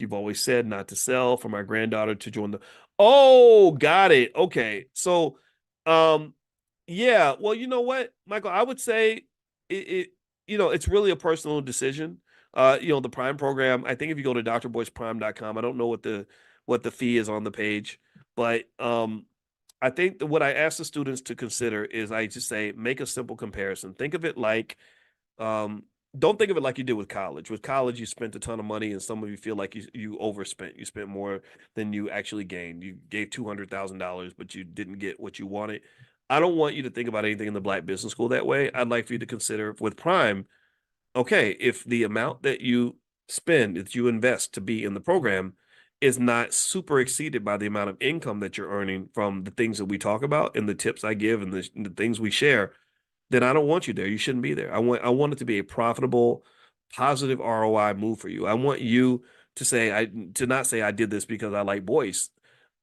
You've always said not to sell, for my granddaughter to join the. Oh, got it. Okay. So, um, yeah, well, you know what, Michael, I would say it it's really a personal decision. The Prime program, I think if you go to drboyceprime.com, I don't know what the fee is on the page, but I think that what I ask the students to consider is I just say make a simple comparison. Think of it like um, don't think of it like you did with college. With college, you spent a ton of money, and some of you feel like you overspent. You spent more than you actually gained. You gave $200,000, but you didn't get what you wanted. I don't want you to think about anything in the Black Business School that way. I'd like for you to consider with Prime, okay, if the amount that you spend, that you invest to be in the program, is not super exceeded by the amount of income that you're earning from the things that we talk about and the tips I give and the things we share, then I don't want you there. You shouldn't be there. I want it to be a profitable, positive ROI move for you. I want you to not say I did this because I like Boyce,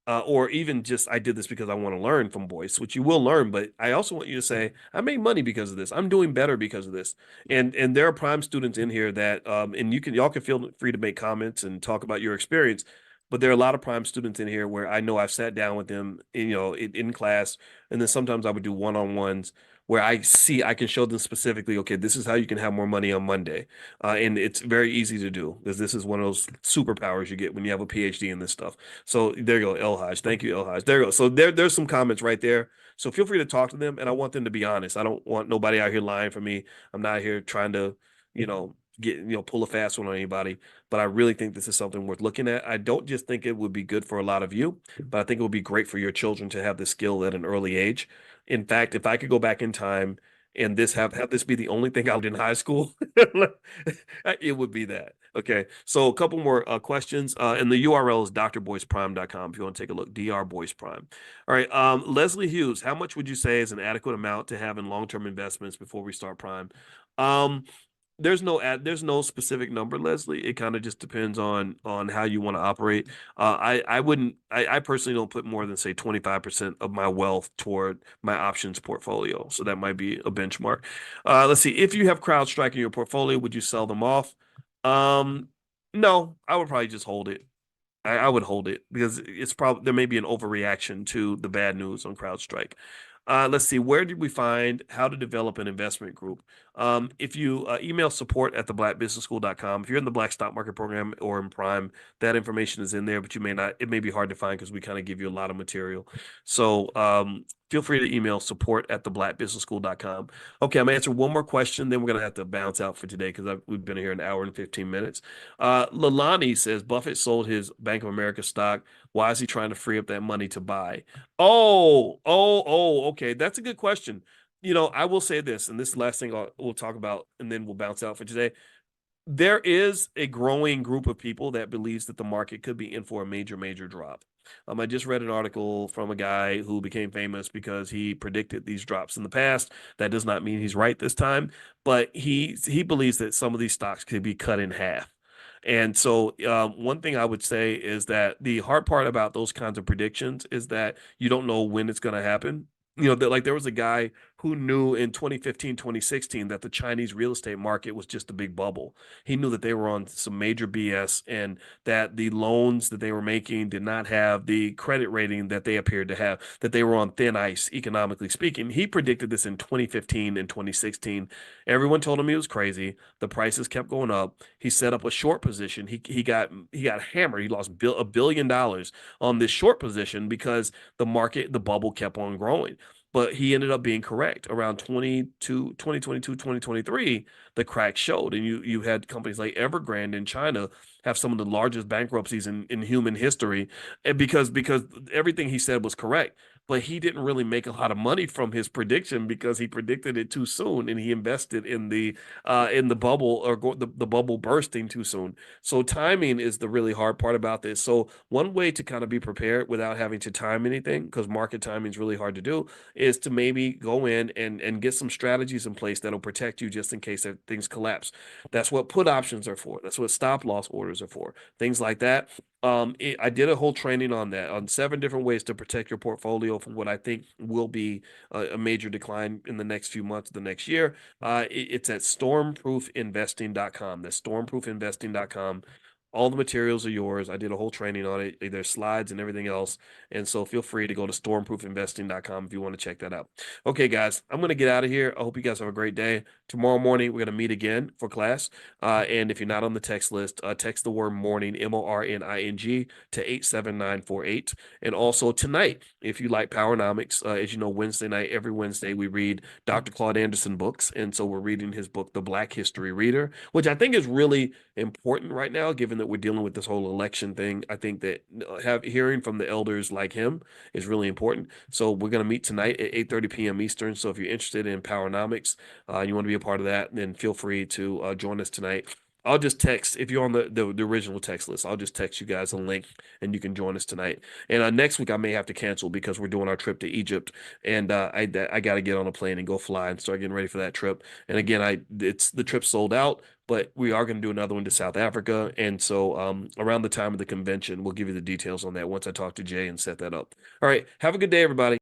or even just I did this because I want to learn from Boyce, which you will learn. But I also want you to say I made money because of this. I'm doing better because of this. And there are Prime students in here that and y'all can feel free to make comments and talk about your experience. But there are a lot of Prime students in here where I know I've sat down with them, in class, and then sometimes I would do one-on-ones where I can show them specifically, okay, this is how you can have more money on Monday. And it's very easy to do because this is one of those superpowers you get when you have a PhD in this stuff. So there you go, El Haj. Thank you, El Haj. There you go. So there's some comments right there. So feel free to talk to them, and I want them to be honest. I don't want nobody out here lying for me. I'm not here trying to, pull a fast one on anybody. But I really think this is something worth looking at. I don't just think it would be good for a lot of you, but I think it would be great for your children to have this skill at an early age. In fact, if I could go back in time and have this be the only thing I did in high school, it would be that. Okay. So a couple more questions. And the URL is drboyceprime.com if you want to take a look. Boyce Prime. All right. Leslie Hughes, how much would you say is an adequate amount to have in long-term investments before we start Prime? Um, there's no specific number, Leslie. It kind of just depends on how you want to operate. I personally don't put more than say 25% of my wealth toward my options portfolio. So that might be a benchmark. Let's see. If you have CrowdStrike in your portfolio, would you sell them off? Um, no, I would probably just hold it. I would hold it because it's probably there may be an overreaction to the bad news on CrowdStrike. Let's see, where did we find how to develop an investment group? If you email support at theblackbusinessschool.com, if you're in the Black Stock Market Program or in Prime, that information is in there, but you may not, it may be hard to find because we kind of give you a lot of material. So feel free to email support at theblackbusinessschool.com. Okay, I'm gonna answer one more question, then we're gonna have to bounce out for today because we've been here an hour and 15 minutes. Lalani says Buffett sold his Bank of America stock. Why is he trying to free up that money to buy? Okay. That's a good question. I will say this, and this is the last thing we'll talk about, and then we'll bounce out for today. There is a growing group of people that believes that the market could be in for a major, major drop. I just read an article from a guy who became famous because he predicted these drops in the past. That does not mean he's right this time, but he believes that some of these stocks could be cut in half. And so, one thing I would say is that the hard part about those kinds of predictions is that you don't know when it's going to happen. Like there was a guy who knew in 2015, 2016 that the Chinese real estate market was just a big bubble. He knew that they were on some major BS and that the loans that they were making did not have the credit rating that they appeared to have, that they were on thin ice, economically speaking. He predicted this in 2015 and 2016. Everyone told him he was crazy. The prices kept going up. He set up a short position. He got hammered. He lost $1 billion on this short position because the bubble kept on growing. But he ended up being correct around 2022, 2023. The crack showed, and you had companies like Evergrande in China have some of the largest bankruptcies in human history, and because everything he said was correct. But he didn't really make a lot of money from his prediction because he predicted it too soon, and he invested in the bubble, or the bubble bursting too soon. So timing is the really hard part about this. So one way to kind of be prepared without having to time anything, because market timing is really hard to do, is to maybe go in and get some strategies in place that'll protect you just in case that things collapse. That's what put options are for. That's what stop loss orders are for. Things like that. I did a whole training on that, on 7 different ways to protect your portfolio from what I think will be a major decline in the next few months, the next year. It's at stormproofinvesting.com. That's stormproofinvesting.com. All the materials are yours. I did a whole training on it. There's slides and everything else. And so feel free to go to stormproofinvesting.com if you want to check that out. Okay, guys, I'm going to get out of here. I hope you guys have a great day. Tomorrow morning, we're going to meet again for class. And if you're not on the text list, text the word morning, MORNING, to 87948. And also tonight, if you like Powernomics, as you know, Wednesday night, every Wednesday, we read Dr. Claude Anderson books. And so we're reading his book, The Black History Reader, which I think is really important right now, given that we're dealing with this whole election thing. I think that hearing from the elders like him is really important. So we're going to meet tonight at 8:30 p.m. Eastern. So if you're interested in Powernomics, and you want to be a part of that, then feel free to join us tonight. I'll just text if you're on the original text list. I'll just text you guys a link and you can join us tonight. And next week I may have to cancel because we're doing our trip to Egypt, and I got to get on a plane and go fly and start getting ready for that trip. And again, it's the trip sold out, but we are going to do another one to South Africa. And so around the time of the convention, we'll give you the details on that once I talk to Jay and set that up. All right, have a good day, everybody.